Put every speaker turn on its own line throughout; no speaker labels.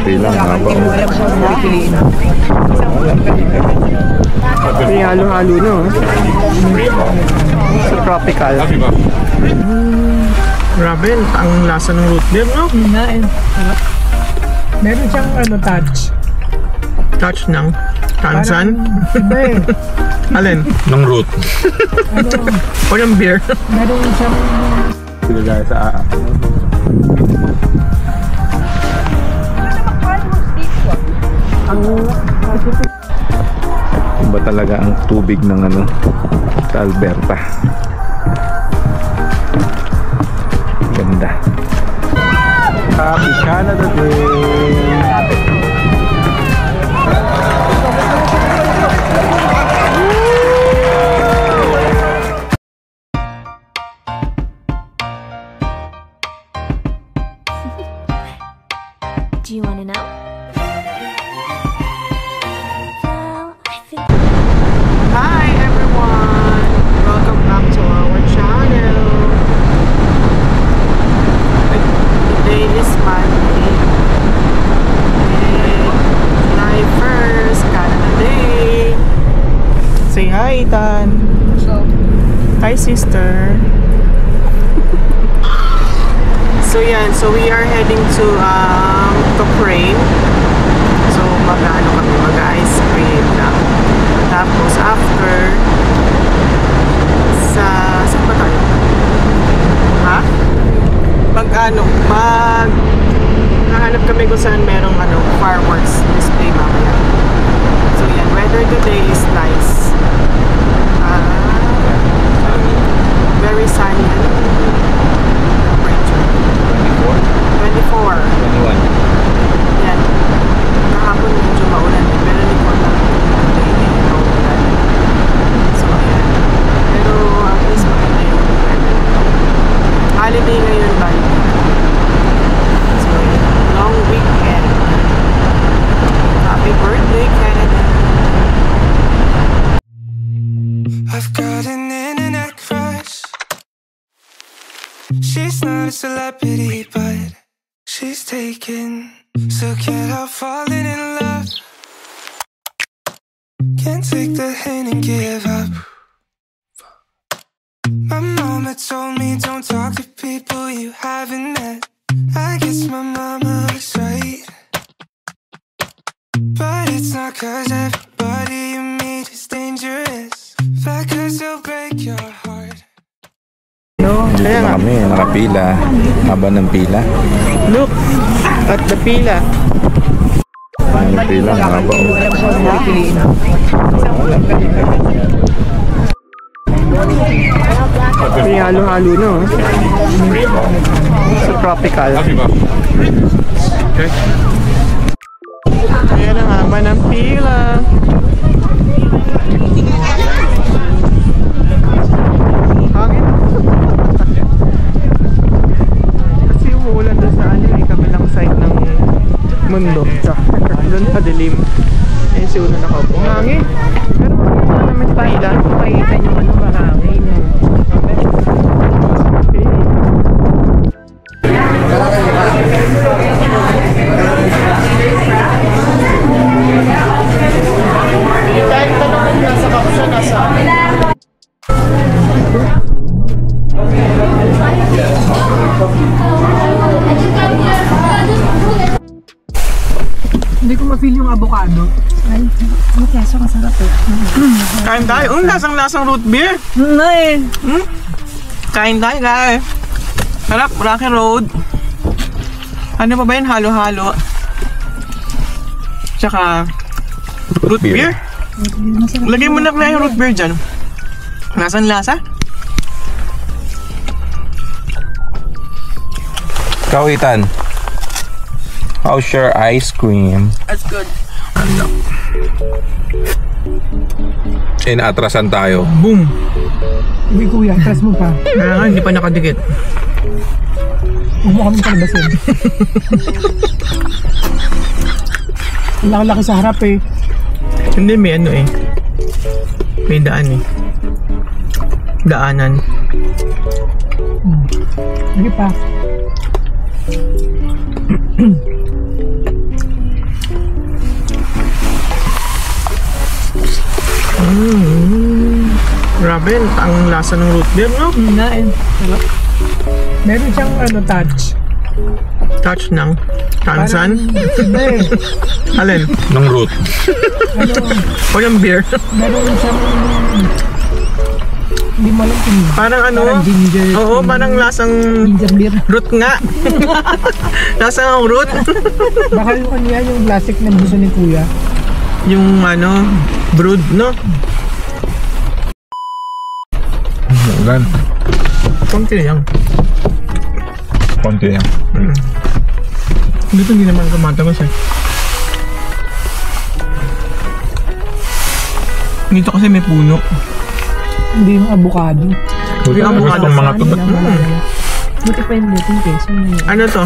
Pilang haba. May halo-halo na. Sa tropical. Grabe, ang lasa ng root beer, no?
Meron siyang touch.
Touch ng tansan?
Hindi.
Alin?
Ng root.
O ng beer?
Meron siyang...
Sila sa...
Iba talaga ang tubig ng sa Alberta. Ganda. Happy Canada Day!
Do you want to know?
Hi everyone! Welcome back to our channel. Today is Monday. July 1st, Canada Day. Say hi, Ethan. Hi, sister. So yan, so we are heading to Cochrane. So mag-ice cream lang. Tapos after saan ba tayo? Ha? Hahanap kami kung saan merong fireworks display mamaya. So yan, weather today is nice. Very sunny. 24.
21.
Yan. Kahapon medyo maulan pero hindi ko alam kung maulan. So yan. Pero at least maganda yung weather. Holiday ngayon ba? So yan. Long weekend. Happy birthday, Canada.
I've got an internet crush. She's not a celebrity, but she's taken. So can't help falling in love. Can't take the hint and give up. My mama told me don't talk to people you haven't met. I guess my mama was right, but it's not 'cause everybody you meet is dangerous, but 'cause they'll break your heart.
Dito na kami, nakapila. Haba ng pila.
Look at the pila.
Yung pila, haba.
May halo-halo na. Sa tropical.
Okay.
Ayan ang haba ng pila. Hangin. Kasi umuulan doon sa kabilang side ng mundo. Doon madilim. Ayun si Uno nakaupo. Hangin. Pero wala naman pila.
Pakita nyo mahangin.
Kahit tanong nasa kapsa nasa
Hindi ko ma-feel yung avocado.
Ay, keso kasarap eh.
kain tayo. Lasang root beer. Kain tayo guys. Sarap, Rocky Road. Ano pa ba yun? Halo-halo. Tsaka root beer. Lagay mo na yung root beer dyan. Lasang lasa?
Ikaw, Ethan. How's your ice cream?
That's good.
Atrasan tayo.
Boom!
Uy kuya, tras mo pa.
Hindi pa nakadikit.
Huwag mo kami palabasin. Ang laki-laki sa harap eh.
Hindi, may may daan eh. Daanan.
Sige pa.
Grabe, ang lasa ng root beer, no?
Hinain. Meron siyang touch.
Touch ng tansan.
Hindi.
Alin?
Ng root.
O yung beer.
Meron siyang hindi mo alam kung
Parang ano?
parang ginger.
Oo, parang lasang
Ginger beer.
root nga. Lasang root.
Baka yung kanya yung plastic na gusto ni Kuya.
Yung ano, brood, no?
Ulan.
Konti lang.
Konti yan.
Dito hindi naman kumatagos eh. Dito kasi may puno.
Hindi yung avocado.
Yung avocado.
Mga to.
Buti pa yung dating peso.
Ano to?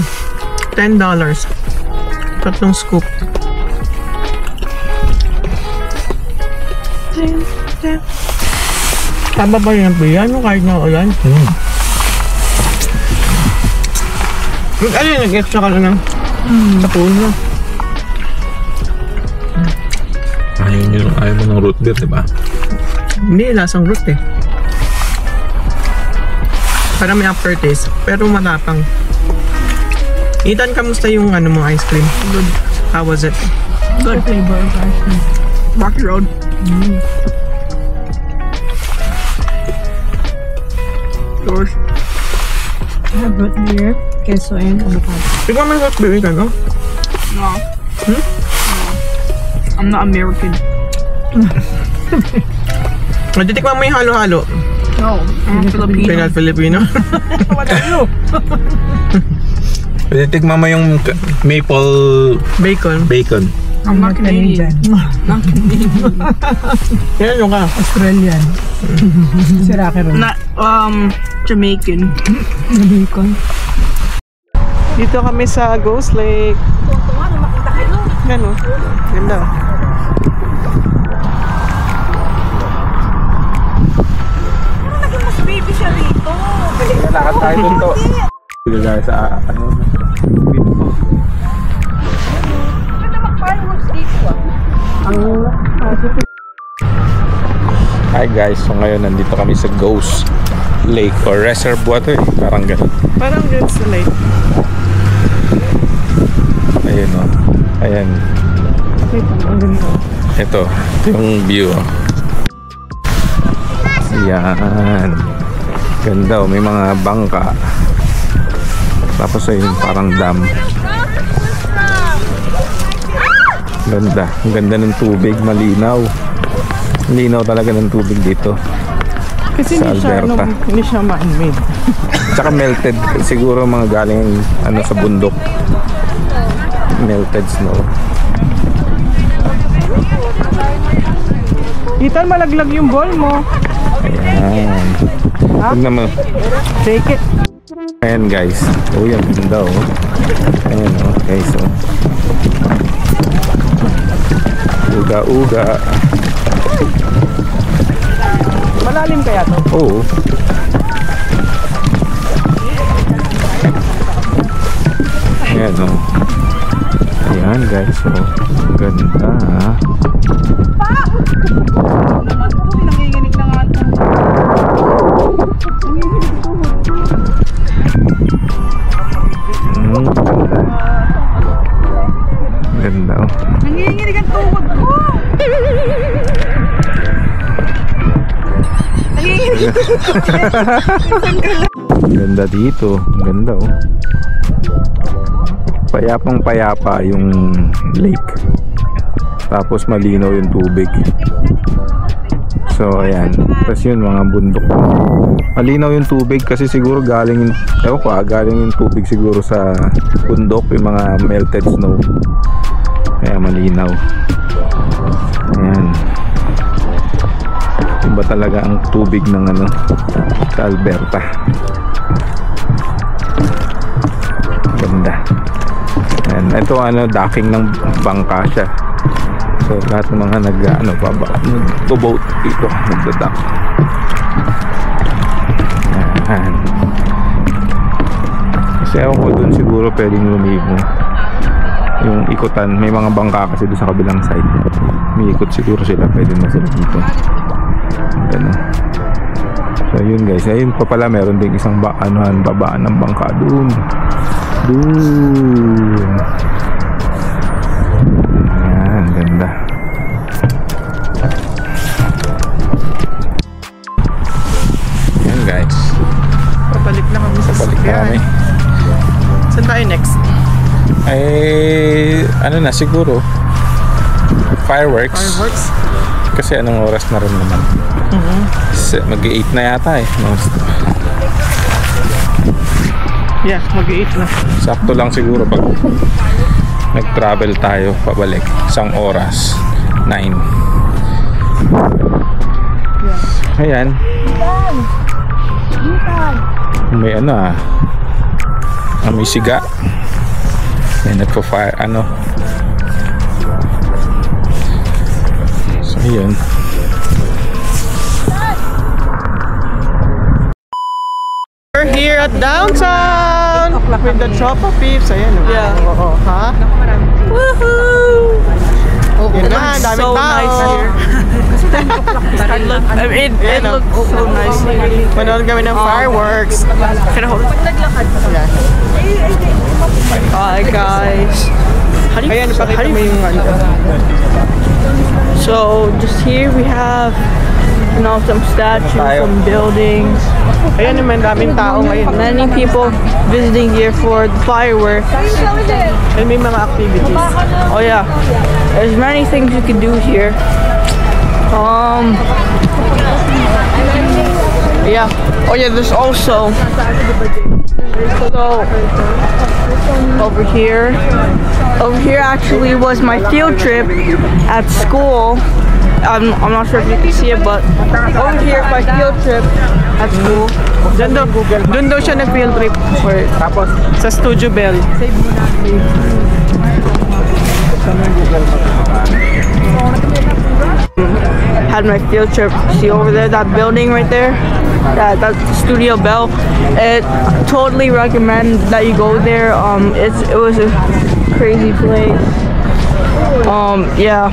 $10. Tatlong scoop. Tama ba yung piyan mo kahit na ulan? Ano yung nag-extra ka na ng sa puno?
Ayaw mo ng root beer, diba?
Hindi, lasang root eh. Parang may aftertaste, pero matapang. Ethan, kamusta yung ano mo, ice cream? Good. How was it?
Good flavor of ice cream.
Rocky Road. Yours.
I have root beer, queso, and avocado.
Ikaw may root beer ka, no?
No. I'm not American.
Natitikman mo yung halo-halo.
No, I'm Filipino.
Pinal Filipino.
Pwede tikman mo yung maple
Bacon.
bacon.
I'm not Canadian.
Yan yung ka.
Australian. Si Rocky Road.
Not Jamaican.
Bacon.
Dito kami sa Ghost Lake. Ano? Ganda.
Lakad tayo dun to. Dito tayo sa ano. Hi guys, so ngayon nandito kami sa Ghost Lake or Reservoir to eh. Parang ganun.
Parang good sa lake.
Ayun o. Ayan.
Ang ganda.
Ito yung view. Yan. Ganda oh, may mga bangka. Tapos ayun parang dam. Ganda. Ang ganda ng tubig, malinaw. Linaw talaga ng tubig dito.
Kasi
Sa Alberta.
hindi siya man-made.
Tsaka melted. Siguro mga galing ano sa bundok. Melted snow.
Ethan, malaglag yung ball mo.
Ayan. Tignan mo.
Take it.
Ayan guys. Oh, yan ganda oh. Ayan oh guys oh. Uga-uga.
Malalim kaya to?
Oo. Ayan oh. Ayan guys oh. Ganda ah.
Nanginginig na nga ito.
Ganda oh.
Nanginginig ang tuhod ko.
Ganda dito. Ganda oh. Payapang payapa yung lake. Tapos malinaw yung tubig. So ayan. Tapos yun mga bundok. Malinaw yung tubig kasi siguro galing galing yung tubig siguro sa bundok, yung mga melted snow. Kaya malinaw. Ayan. Iba talaga ang tubig ng ano sa Alberta. Ganda. Ayan. Ito docking ng bangka siya. So lahat ng mga nag-boat dito, nagda-dock. Ayan. Kasi ako dun siguro pwedeng lumibo. Yung ikutan, may mga bangka kasi doon sa kabilang side. May ikot siguro sila, pwede na sila dito. Ganun. So yun guys, ayun pa pala meron ding isang babaan ng bangka dun. Ayan, ganda. Ayan guys,
Pabalik na kami sa
balik na kami.
Saan tayo next?
Ay, ano na siguro, fireworks. Kasi anong oras na rin naman. Mag-8 na yata eh.
Yeah, mag-8 na.
Sakto lang siguro pag nag-travel tayo pabalik. Isang oras. 9. Ayan. May ano may siga. May nagpa-fire So yun.
We're here at downtown with the Tropa Peeps. Ayan.
Yeah.
Oo, ha?
Woohoo!
Yun na, daming
so
tao.
nice here. It looks so nice here.
Manood kami ng fireworks.
Hi guys.
Ayan, ipakita mo yung ano.
So just here we have some statues, some buildings.
Ayan naman, daming tao ngayon.
Many people visiting here for the fireworks.
And may mga activities.
Oh yeah, there's many things you can do here. Yeah. Oh yeah, there's also over here actually was my field trip at school. I'm not sure if you can see it, but over here is my field trip at school.
Doon daw siya nag-field trip. Tapos sa Studio Bell.
Had my field trip. See over there, that building right there? That's Studio Bell. It totally recommend that you go there. It was a crazy place. Yeah.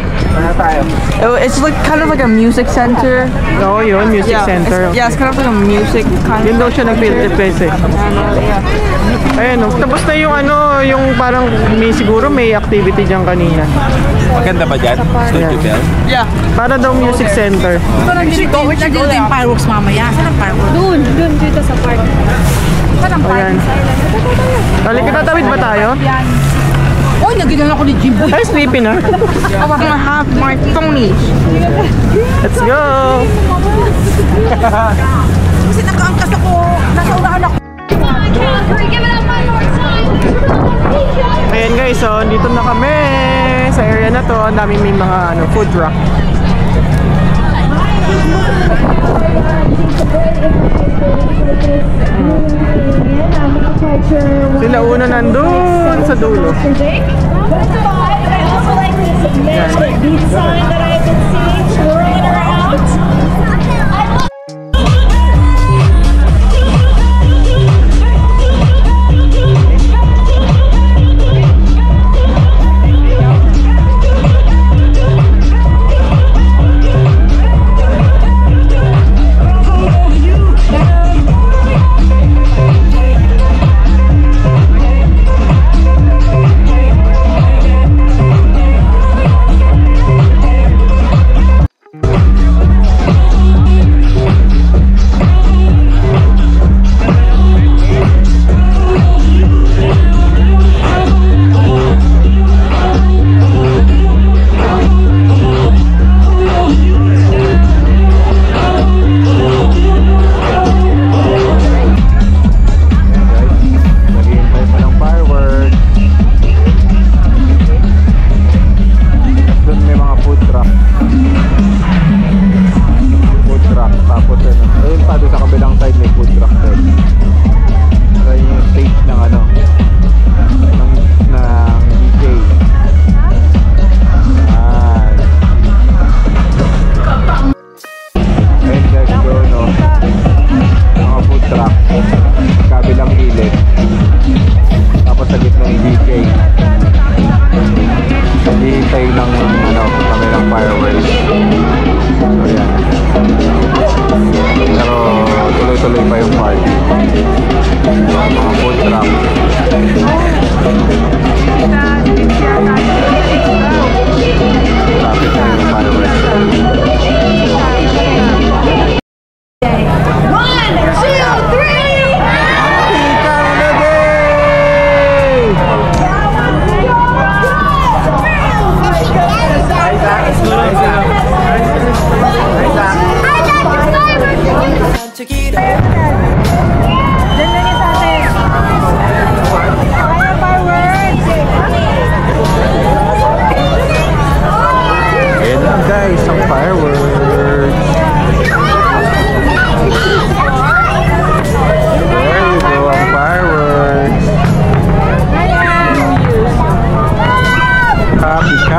It's like kind of like a music center.
Oo, yun, music center.
It's kind of like a music kind
Yun daw
of.
siya nag-field trip kasi. Ayan, tapos na yung yung parang siguro may activity dyan kanina.
Maganda ba dyan? Studio Bell?
Yeah.
Para daw music center.
We should go yung fireworks mamaya. Saan ang fireworks? Doon dito sa park. Saan ang park?
Ayan. Halika, tatawid ba tayo?
Oy, naginan ako ni Jimbo.
Ay, sleepy na.
I want to have my phonies.
Let's go!
Kasi nakaangkas ako. Nasa unahan ako.
Ayan guys, so dito na kami sa area na to. Ang daming may mga food truck. Sila una nandun sa dulo.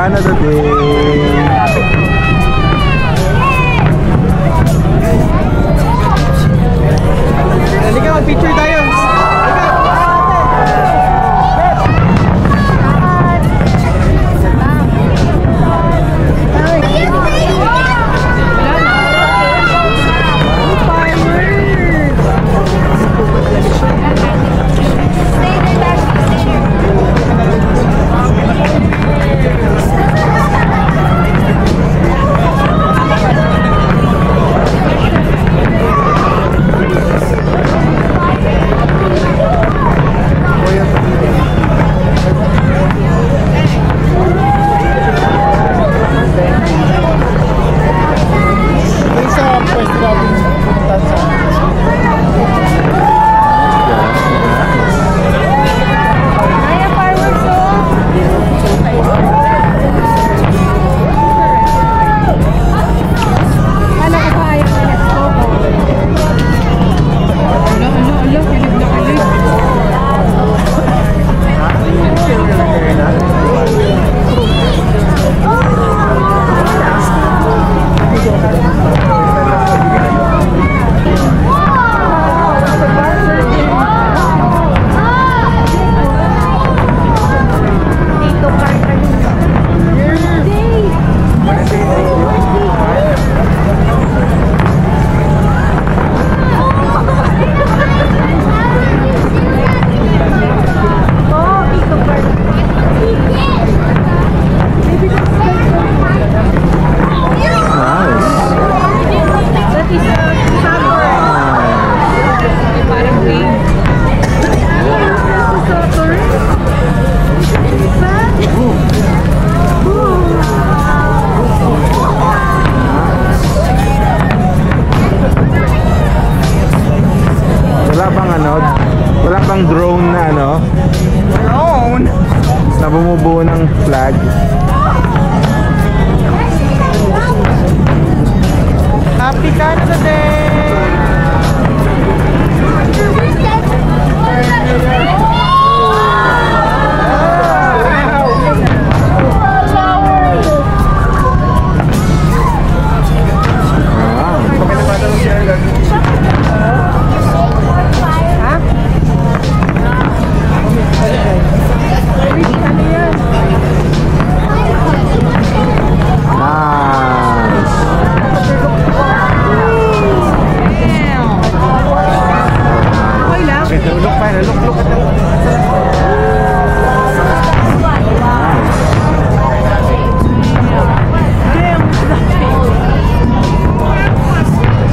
Canada Day.
Halika, mag-picture tayo.
Wala pang drone na ano?
Drone?
Na bumubuo ng flag.
Happy Canada Day!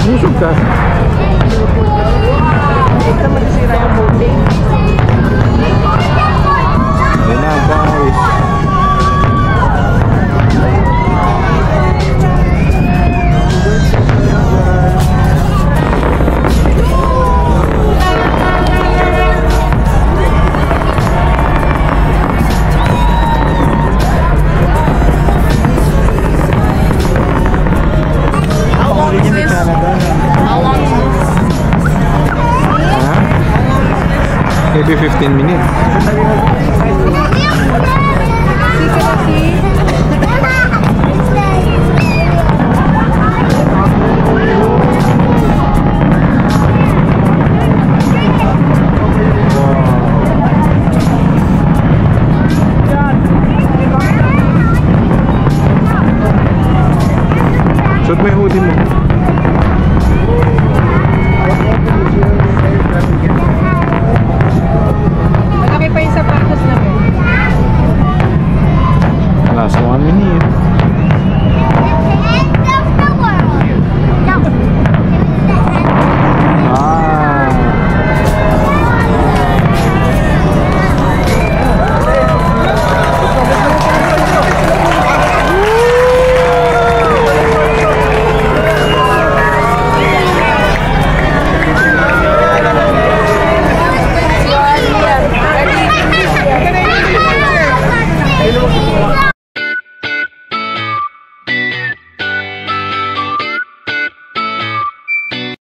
Busog ka.
Ito masisira yung boating.
Ayun na guys. Maybe 15 minutes. Suot mo yung hoodie mo.